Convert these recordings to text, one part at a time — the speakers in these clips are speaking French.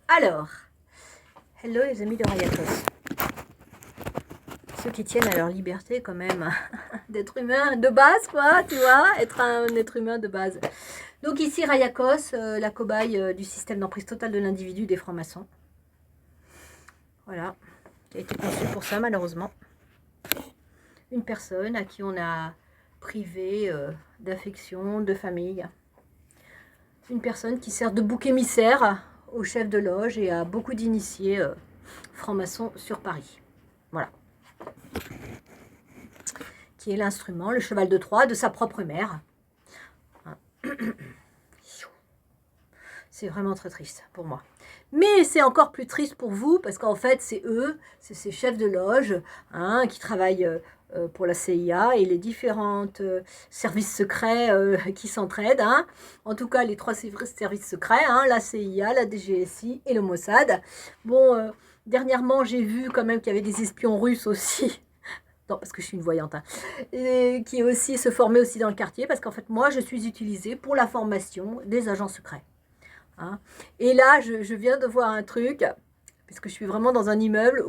Alors, hello les amis de Rayatos. Ceux qui tiennent à leur liberté quand même d'être humain de base, quoi, tu vois, être un être humain de base. Donc ici Rayakos, la cobaye du système d'emprise totale de l'individu des francs-maçons. Voilà, qui a été conçu pour ça malheureusement. Une personne à qui on a privé d'affection, de famille. Une personne qui sert de bouc émissaire au chef de loge et à beaucoup d'initiés francs-maçons sur Paris. Voilà. Qui est l'instrument, le cheval de Troie de sa propre mère. C'est vraiment très triste pour moi. Mais c'est encore plus triste pour vous, parce qu'en fait, c'est eux, c'est ces chefs de loge qui travaillent pour la CIA et les différents services secrets qui s'entraident. En tout cas, les 3 services secrets, la CIA, la DGSI et le Mossad. Bon, dernièrement, j'ai vu quand même qu'il y avait des espions russes aussi. Non, parce que je suis une voyante. Et qui aussi se formaient aussi dans le quartier, parce qu'en fait, moi, je suis utilisée pour la formation des agents secrets. Et là, je viens de voir un truc, puisque je suis vraiment dans un immeuble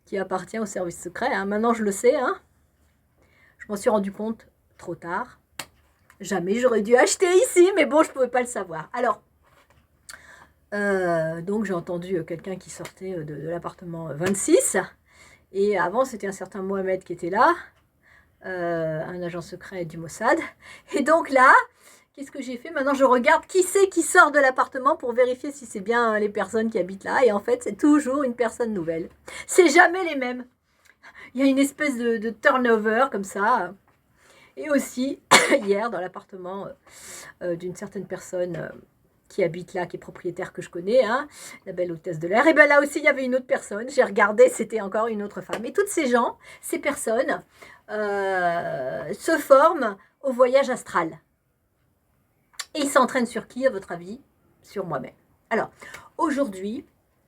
qui appartient au service secret. Maintenant, je le sais. Je m'en suis rendu compte trop tard. Jamais j'aurais dû acheter ici, mais bon, je ne pouvais pas le savoir. Alors, donc j'ai entendu quelqu'un qui sortait de l'appartement 26. Et avant, c'était un certain Mohamed qui était là, un agent secret du Mossad. Et donc là, qu'est-ce que j'ai fait? Maintenant, je regarde qui c'est qui sort de l'appartement pour vérifier si c'est bien les personnes qui habitent là. Et en fait, c'est toujours une personne nouvelle. C'est jamais les mêmes. Il y a une espèce de turnover comme ça. Et aussi, hier, dans l'appartement d'une certaine personne qui habite là, qui est propriétaire que je connais, la belle hôtesse de l'air, et bien là aussi, il y avait une autre personne. J'ai regardé, c'était encore une autre femme. Et toutes ces gens, ces personnes, se forment au voyage astral. Et ils s'entraînent sur qui, à votre avis? Sur moi-même. Alors, aujourd'hui,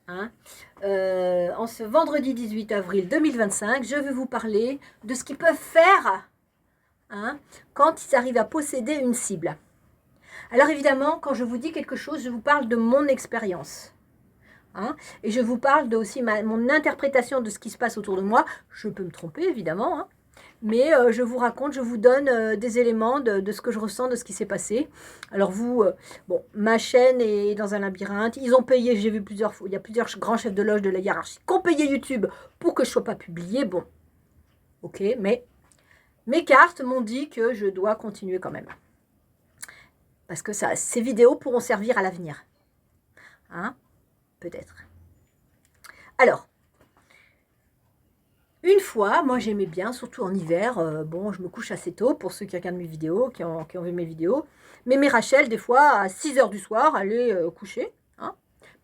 en ce vendredi 18 avril 2025, je vais vous parler de ce qu'ils peuvent faire quand ils arrivent à posséder une cible. Alors évidemment, quand je vous dis quelque chose, je vous parle de mon expérience. Et je vous parle de aussi mon interprétation de ce qui se passe autour de moi. Je peux me tromper, évidemment, mais je vous raconte, je vous donne des éléments de ce que je ressens, de ce qui s'est passé. Alors vous, bon, ma chaîne est dans un labyrinthe. Ils ont payé, j'ai vu plusieurs fois, il y a plusieurs grands chefs de loge de la hiérarchie qui ont payé YouTube pour que je ne sois pas publiée. Bon, ok, mais mes cartes m'ont dit que je dois continuer quand même. Parce que ces vidéos pourront servir à l'avenir. Peut-être. Alors, une fois, moi j'aimais bien, surtout en hiver, bon, je me couche assez tôt pour ceux qui regardent mes vidéos, qui ont vu mes vidéos. Mais Rachel, des fois, à 6 h du soir, elle est couchée.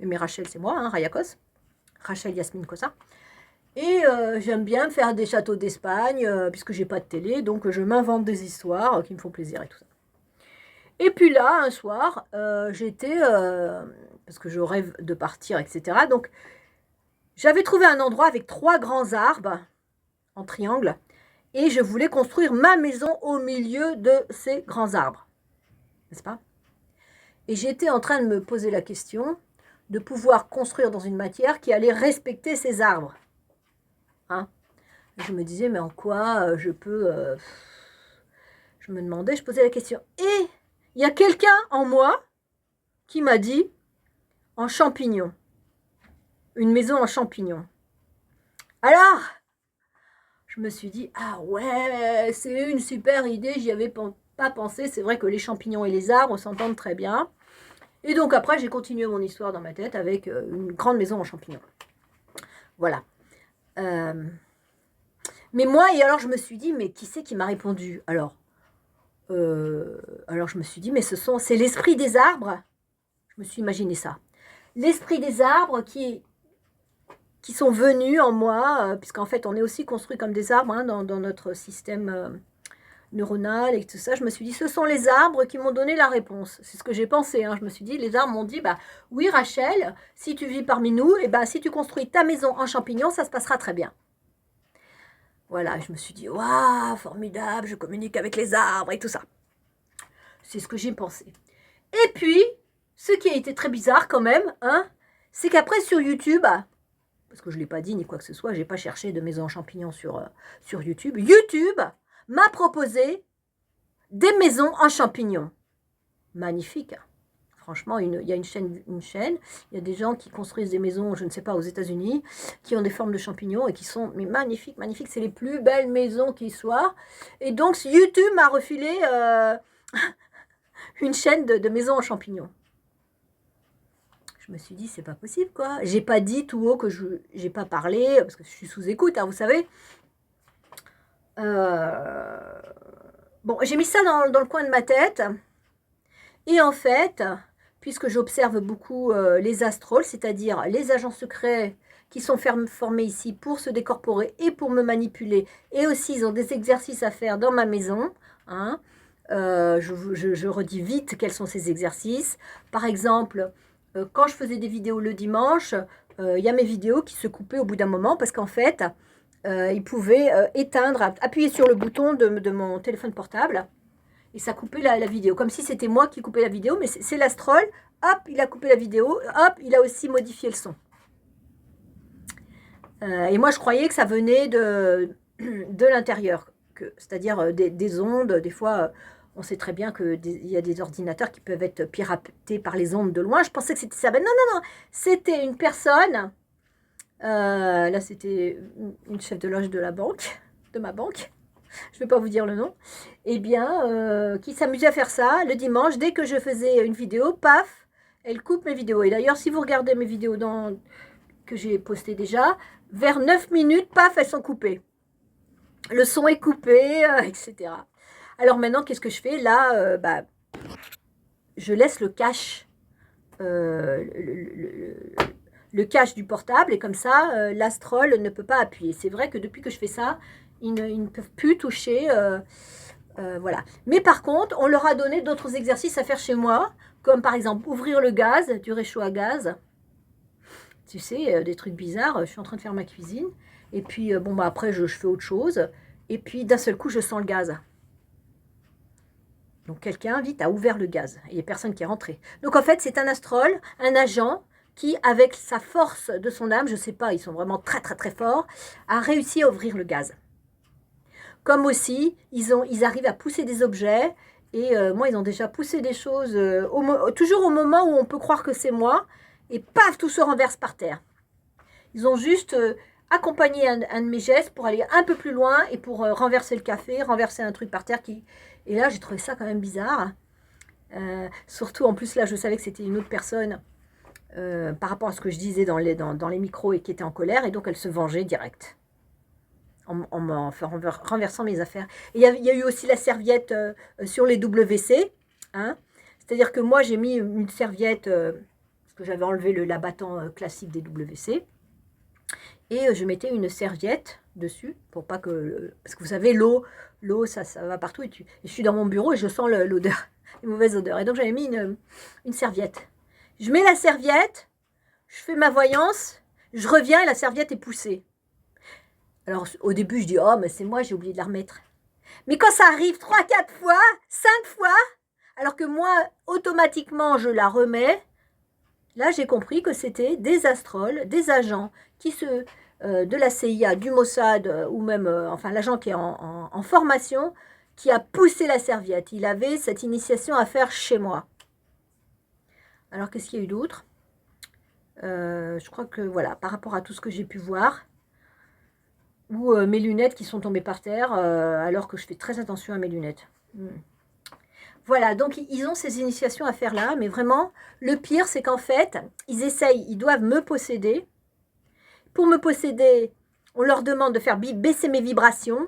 Mais Rachel, c'est moi, Rayakos. Rachel Yasmine Kossa. Et j'aime bien faire des châteaux d'Espagne, puisque j'ai pas de télé, donc je m'invente des histoires qui me font plaisir et tout ça. Et puis là, un soir, j'étais, parce que je rêve de partir, etc. Donc, j'avais trouvé un endroit avec 3 grands arbres en triangle, et je voulais construire ma maison au milieu de ces grands arbres, n'est-ce pas? Et j'étais en train de me poser la question de pouvoir construire dans une matière qui allait respecter ces arbres. Je me disais, mais en quoi je peux... je me demandais, je posais la question. Et il y a quelqu'un en moi qui m'a dit, en champignon. Une maison en champignon. Alors, je me suis dit, ah ouais, c'est une super idée, j'y avais pas pensé. C'est vrai que les champignons et les arbres s'entendent très bien. Et donc après, j'ai continué mon histoire dans ma tête avec une grande maison en champignons. Voilà. Mais moi, et alors je me suis dit, mais qui c'est qui m'a répondu? Alors je me suis dit, mais c'est l'esprit des arbres. Je me suis imaginé ça. L'esprit des arbres qui sont venus en moi, puisqu'en fait, on est aussi construit comme des arbres dans notre système neuronal et tout ça. Je me suis dit, ce sont les arbres qui m'ont donné la réponse. C'est ce que j'ai pensé. Je me suis dit, les arbres m'ont dit, oui Rachel, si tu vis parmi nous, et si tu construis ta maison en champignons, ça se passera très bien. Voilà, je me suis dit, waouh, formidable, je communique avec les arbres et tout ça. C'est ce que j'ai pensé. Et puis, ce qui a été très bizarre quand même, c'est qu'après sur YouTube, parce que je ne l'ai pas dit ni quoi que ce soit, je n'ai pas cherché de maison en champignons sur YouTube. YouTube m'a proposé des maisons en champignons. Magnifique. Franchement, il y a une chaîne, il y a des gens qui construisent des maisons, je ne sais pas, aux États-Unis, qui ont des formes de champignons et qui sont mais magnifiques, magnifiques. C'est les plus belles maisons qui soient. Et donc, YouTube m'a refilé une chaîne de maisons en champignons. Je me suis dit, c'est pas possible, quoi. J'ai pas dit tout haut que j'ai pas parlé, parce que je suis sous écoute, hein, vous savez. Bon, j'ai mis ça dans le coin de ma tête. Et en fait, puisque j'observe beaucoup les astrolls, c'est-à-dire les agents secrets qui sont formés ici pour se décorporer et pour me manipuler, et aussi ils ont des exercices à faire dans ma maison, hein. Je redis vite quels sont ces exercices. Par exemple, quand je faisais des vidéos le dimanche, il y a mes vidéos qui se coupaient au bout d'un moment parce qu'en fait, ils pouvaient éteindre, appuyer sur le bouton de mon téléphone portable et ça coupait la vidéo, comme si c'était moi qui coupais la vidéo, mais c'est l'astroll, hop, il a coupé la vidéo, hop, il a aussi modifié le son. Et moi, je croyais que ça venait de l'intérieur, c'est-à-dire des ondes, des fois... On sait très bien qu'il y a des ordinateurs qui peuvent être piratés par les ondes de loin. Je pensais que c'était ça. Ben non, non, non. C'était une personne. Là, c'était une chef de loge de la banque, de ma banque. Je ne vais pas vous dire le nom. Eh bien, qui s'amusait à faire ça le dimanche. Dès que je faisais une vidéo, paf, elle coupe mes vidéos. Et d'ailleurs, si vous regardez mes vidéos que j'ai postées déjà, vers 9 minutes, paf, elles sont coupées. Le son est coupé, etc. Alors maintenant, qu'est-ce que je fais? Là, je laisse le cache, le cache du portable, et comme ça, l'astroll ne peut pas appuyer. C'est vrai que depuis que je fais ça, ils ne peuvent plus toucher. Voilà. Mais par contre, on leur a donné d'autres exercices à faire chez moi, comme par exemple ouvrir le gaz, du réchaud à gaz. Tu sais, des trucs bizarres. Je suis en train de faire ma cuisine. Et puis, bon, après, je fais autre chose. Et puis, d'un seul coup, je sens le gaz. Donc, quelqu'un vite a ouvert le gaz. Il n'y a personne qui est rentré. Donc, en fait, c'est un astroll, un agent qui, avec sa force de son âme, je ne sais pas, ils sont vraiment très, très, très forts, a réussi à ouvrir le gaz. Comme aussi, ils arrivent à pousser des objets. Et moi, ils ont déjà poussé des choses, toujours au moment où on peut croire que c'est moi. Et paf, tout se renverse par terre. Ils ont juste accompagné un de mes gestes pour aller un peu plus loin et pour renverser le café, renverser un truc par terre. Et là, j'ai trouvé ça quand même bizarre. Surtout, en plus, là, je savais que c'était une autre personne par rapport à ce que je disais dans les micros et qui était en colère. Et donc, elle se vengeait direct en renversant mes affaires. Et il y a eu aussi la serviette sur les WC. Hein. C'est-à-dire que moi, j'ai mis une serviette, parce que j'avais enlevé l'abattant classique des WC. Et je mettais une serviette dessus, pour pas que... Parce que vous savez, l'eau, ça va partout. Et je suis dans mon bureau et je sens l'odeur, les mauvaises odeurs. Et donc, j'avais mis une serviette. Je mets la serviette, je fais ma voyance, je reviens et la serviette est poussée. Alors, au début, je dis, oh, mais c'est moi, j'ai oublié de la remettre. Mais quand ça arrive 3, 4 fois, 5 fois, alors que moi, automatiquement, je la remets, là, j'ai compris que c'était des astrolls, des agents qui de la CIA, du Mossad, ou même, enfin, l'agent qui est en formation, qui a poussé la serviette. Il avait cette initiation à faire chez moi. Alors, qu'est-ce qu'il y a eu d'autre? Je crois que, voilà, par rapport à tout ce que j'ai pu voir, ou mes lunettes qui sont tombées par terre, alors que je fais très attention à mes lunettes. Voilà, donc ils ont ces initiations à faire là, mais vraiment, le pire, c'est qu'en fait, ils doivent me posséder. Pour me posséder, on leur demande de faire baisser mes vibrations,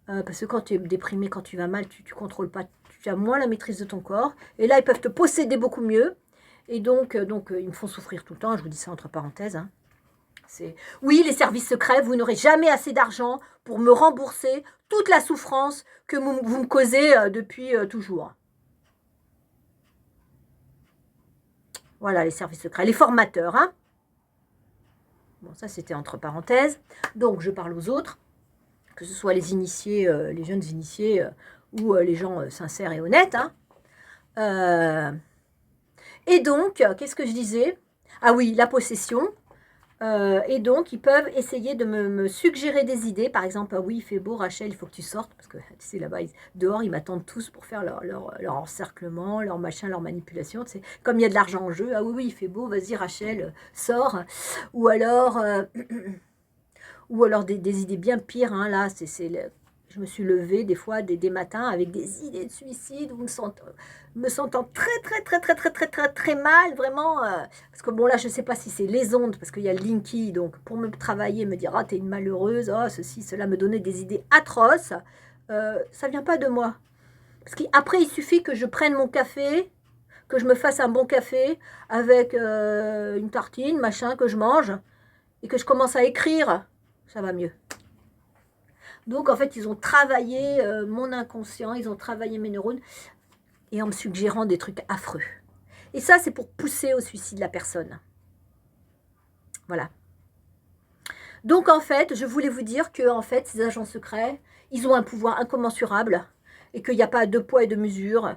parce que quand tu es déprimé, quand tu vas mal, tu ne contrôles pas, tu as moins la maîtrise de ton corps. Et là, ils peuvent te posséder beaucoup mieux. Et donc ils me font souffrir tout le temps, je vous dis ça entre parenthèses. Hein. Oui, les services secrets, vous n'aurez jamais assez d'argent pour me rembourser toute la souffrance que vous me causez depuis toujours. Voilà, les services secrets. Les formateurs, hein. Bon, ça, c'était entre parenthèses. Donc, je parle aux autres, que ce soit les initiés, les jeunes initiés, ou les gens sincères et honnêtes. Hein. Et donc, qu'est-ce que je disais? Ah oui, la possession. Et donc, ils peuvent essayer de me suggérer des idées. Par exemple, ah oui, il fait beau, Rachel, il faut que tu sortes. Parce que, tu sais, là-bas, dehors, ils m'attendent tous pour faire leur encerclement, leur machin, leur manipulation. Tu sais. Comme il y a de l'argent en jeu, ah oui, oui, il fait beau, vas-y, Rachel, sors. Ou alors, des idées bien pires. Hein, là, je me suis levée des fois, des matins, avec des idées de suicide, ou me sentant très mal, vraiment. Parce que bon, là, je ne sais pas si c'est les ondes, parce qu'il y a le Linky, donc pour me travailler, me dire, ah, t'es une malheureuse, ah, ceci, cela, me donner des idées atroces, ça ne vient pas de moi. Parce qu'après, il suffit que je prenne mon café, que je me fasse un bon café, avec une tartine, machin, que je mange, et que je commence à écrire, ça va mieux. Donc, en fait, ils ont travaillé mon inconscient, ils ont travaillé mes neurones, et en me suggérant des trucs affreux. Et ça, c'est pour pousser au suicide la personne. Voilà. Donc, en fait, je voulais vous dire que, en fait, ces agents secrets, ils ont un pouvoir incommensurable, et qu'il n'y a pas de poids et de mesure,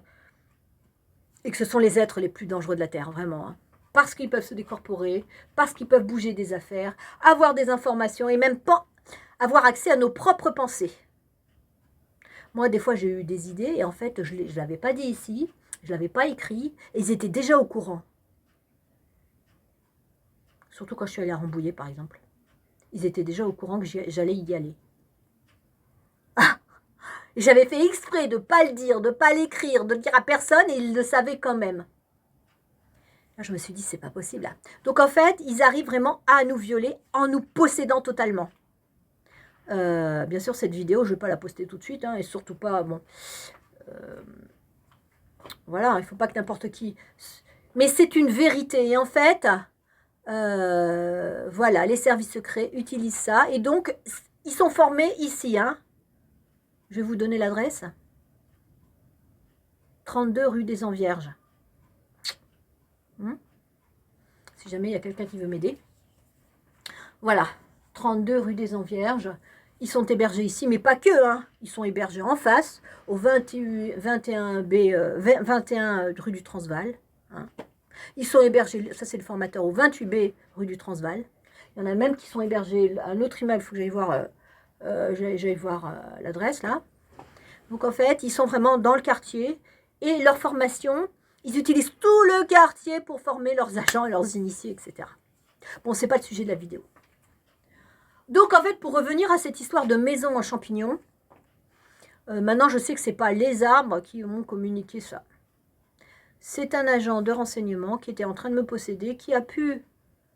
et que ce sont les êtres les plus dangereux de la Terre, vraiment. Hein. Parce qu'ils peuvent se décorporer, parce qu'ils peuvent bouger des affaires, avoir des informations, et même pas avoir accès à nos propres pensées. Moi, des fois, j'ai eu des idées et en fait, je ne l'avais pas dit ici, je ne l'avais pas écrit et ils étaient déjà au courant. Surtout quand je suis allée à Rambouillet, par exemple. Ils étaient déjà au courant que j'allais y aller. Ah, j'avais fait exprès de ne pas le dire, de ne pas l'écrire, de le dire à personne et ils le savaient quand même. Là, je me suis dit, c'est pas possible. Là. Donc, en fait, ils arrivent vraiment à nous violer en nous possédant totalement. Bien sûr, cette vidéo, je ne vais pas la poster tout de suite, hein, et surtout pas, bon, voilà, il ne faut pas que n'importe qui... Mais c'est une vérité, et en fait, voilà, les services secrets utilisent ça, et donc, ils sont formés ici, hein. Je vais vous donner l'adresse. 32 rue des Envierges. Si jamais il y a quelqu'un qui veut m'aider. Voilà, 32 rue des Envierges. Ils sont hébergés ici, mais pas que, hein. Ils sont hébergés en face, au 21 rue du Transvaal. Hein. Ils sont hébergés, ça c'est le formateur, au 28B rue du Transvaal. Il y en a même qui sont hébergés à un autre immeuble, il faut que j'aille voir, l'adresse là. Donc en fait, ils sont vraiment dans le quartier et leur formation, ils utilisent tout le quartier pour former leurs agents et leurs initiés, etc. Bon, c'est pas le sujet de la vidéo. Donc, en fait, pour revenir à cette histoire de maison en champignons, maintenant, je sais que ce n'est pas les arbres qui m'ont communiqué ça. C'est un agent de renseignement qui était en train de me posséder, qui a pu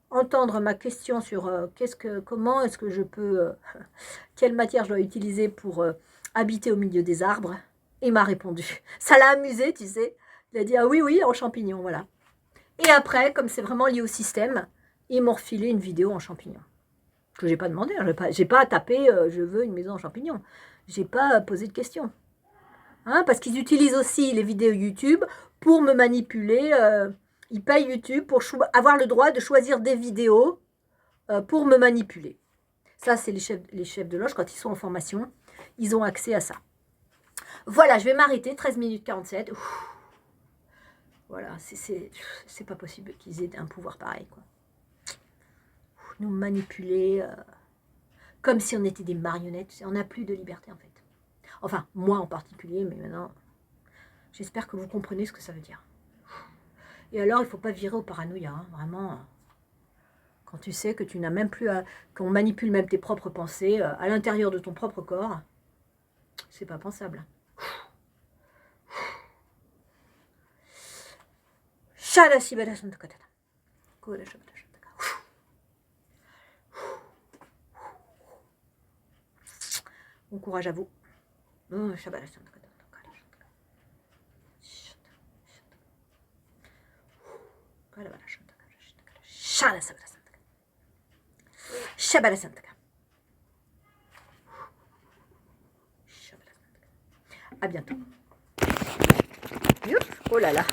entendre ma question sur comment est-ce que je peux, quelle matière je dois utiliser pour habiter au milieu des arbres. Et il m'a répondu. Ça l'a amusé, tu sais. Il a dit, ah oui, oui, en champignons, voilà. Et après, comme c'est vraiment lié au système, ils m'ont refilé une vidéo en champignons. Que j'ai pas demandé, hein, j'ai pas tapé je veux une maison en champignons. J'ai pas posé de questions. Hein, parce qu'ils utilisent aussi les vidéos YouTube pour me manipuler. Ils payent YouTube pour avoir le droit de choisir des vidéos pour me manipuler. Ça, c'est les chefs de loge, quand ils sont en formation, ils ont accès à ça. Voilà, je vais m'arrêter, 13 minutes 47. Ouf. Voilà, c'est pas possible qu'ils aient un pouvoir pareil, quoi. Nous manipuler comme si on était des marionnettes. On n'a plus de liberté en fait. Enfin, moi en particulier, mais maintenant, j'espère que vous comprenez ce que ça veut dire. Et alors, il ne faut pas virer au paranoïa, hein, vraiment. Quand tu sais que tu n'as même plus qu'on manipule même tes propres pensées à l'intérieur de ton propre corps, c'est pas pensable. Bon courage à vous. À bientôt. Oh là là.